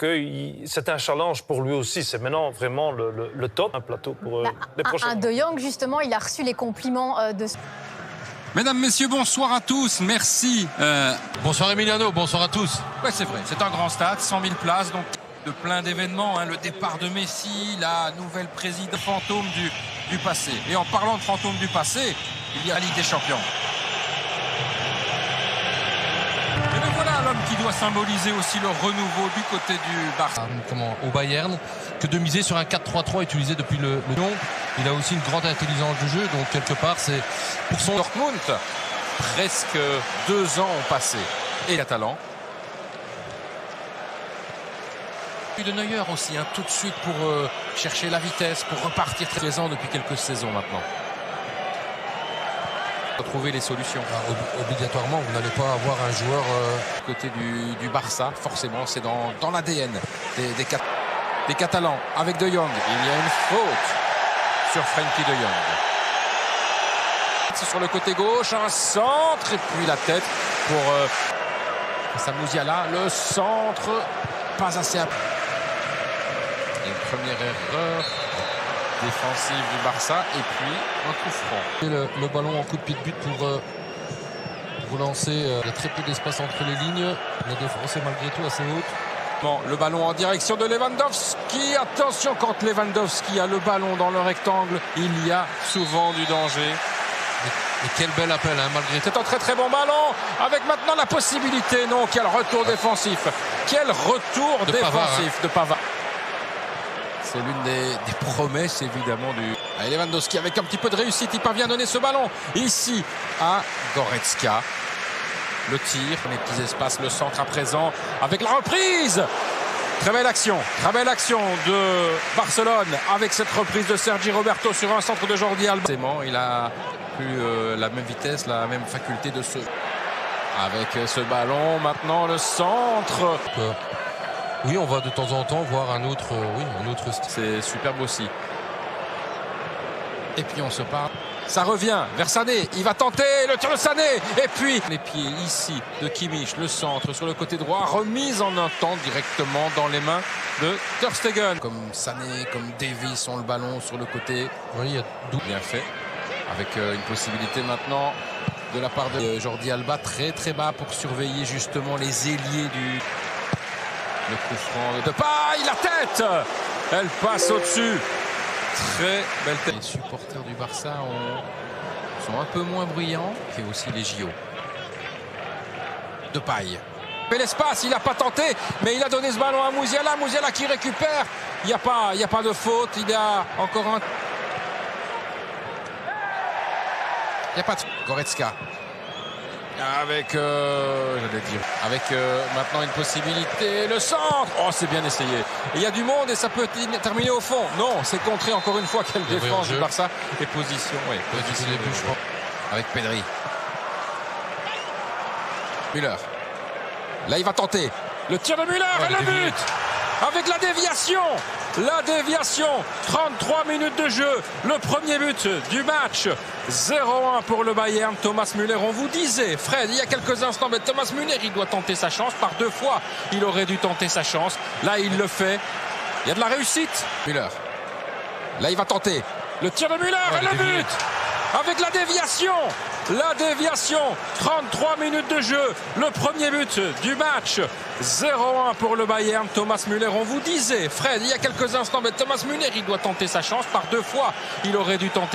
que c'est un challenge pour lui aussi. C'est maintenant vraiment le top, un plateau pour les prochains. De Jong, justement, il a reçu les compliments de... Mesdames, messieurs, bonsoir à tous, merci. Bonsoir Emiliano, bonsoir à tous. Ouais, c'est vrai, c'est un grand stade, 100 000 places, donc de plein d'événements, hein, le départ de Messi, la nouvelle présidente fantôme du passé. Et en parlant de fantôme du passé, il y a la Ligue des Champions. Et le voilà l'homme qui doit symboliser aussi le renouveau du côté du Barça. Au Bayern, que de miser sur un 4-3-3 utilisé depuis le nom. Il a aussi une grande intelligence de jeu, donc quelque part c'est pour son Dortmund. Presque 2 ans ont passé. Et Catalan. De Neuer aussi, hein, tout de suite pour chercher la vitesse, pour repartir très présent depuis quelques saisons maintenant. Trouver les solutions. Obligatoirement, vous n'allez pas avoir un joueur côté du Barça, forcément, c'est dans l'ADN des Catalans. Avec De Jong, il y a une faute sur Frenkie De Jong. C'est sur le côté gauche, un centre et puis la tête pour Samouziala. Le centre, pas assez. Une première erreur défensive du Barça et puis un coup franc. Le ballon en coup de pied de but pour relancer. Il y a très peu d'espace entre les lignes. La défense est malgré tout assez haute. Bon, le ballon en direction de Lewandowski. Attention, quand Lewandowski a le ballon dans le rectangle, il y a souvent du danger. Et quel bel appel, hein, malgré tout. C'est un très très bon ballon, avec maintenant la possibilité, non, quel retour défensif. Quel retour défensif Pavard, hein. de Pavard. C'est l'une des promesses évidemment du... Allez, Lewandowski avec un petit peu de réussite, il parvient à donner ce ballon ici à Goretzka. Le tir, les petits espaces, le centre à présent avec la reprise. Très belle action de Barcelone avec cette reprise de Sergi Roberto sur un centre de Jordi Alba. Il a plus la même vitesse, la même faculté de se... Avec ce ballon, maintenant le centre. Oui, on va de temps en temps voir un autre style. C'est superbe aussi. Et puis on se parle. Ça revient vers Sané. Il va tenter le tir de Sané. Et puis les pieds ici de Kimmich. Le centre sur le côté droit. Remise en un temps directement dans les mains de Ter Stegen. Comme Sané, comme Davies ont le ballon sur le côté. Oui, il y a bien fait. Avec une possibilité maintenant de la part de Jordi Alba. Très très bas pour surveiller justement les ailiers du... Le coup franc de Depay, la tête. Elle passe au-dessus. Très belle tête. Les supporters du Barça sont un peu moins bruyants. Et aussi les JO. Depay. Mais l'espace, il n'a pas tenté, mais il a donné ce ballon à Musiala. Musiala qui récupère. Il n'y a pas de faute. Il y a encore un... Il n'y a pas de... Goretzka. Avec, maintenant une possibilité, le centre. Oh, c'est bien essayé. Il y a du monde et ça peut terminer au fond. Non, c'est contré encore une fois. Quelle défense du Barça. Et position, oui. Position début, je crois. Avec Pedri. Müller. Là, il va tenter. Le tir de Müller et le but. Avec la déviation. 33 minutes de jeu. Le premier but du match. 0-1 pour le Bayern. Thomas Müller, on vous disait, Fred, il y a quelques instants, mais Thomas Müller, il doit tenter sa chance. Par 2 fois, il aurait dû tenter sa chance. Là, il le fait. Il y a de la réussite. Müller. Là, il va tenter. Le tir de Müller et le but. Avec la déviation. 33 minutes de jeu. Le premier but du match. 0-1 pour le Bayern. Thomas Müller, on vous disait, Fred, il y a quelques instants, mais Thomas Müller, il doit tenter sa chance. Par 2 fois, il aurait dû tenter.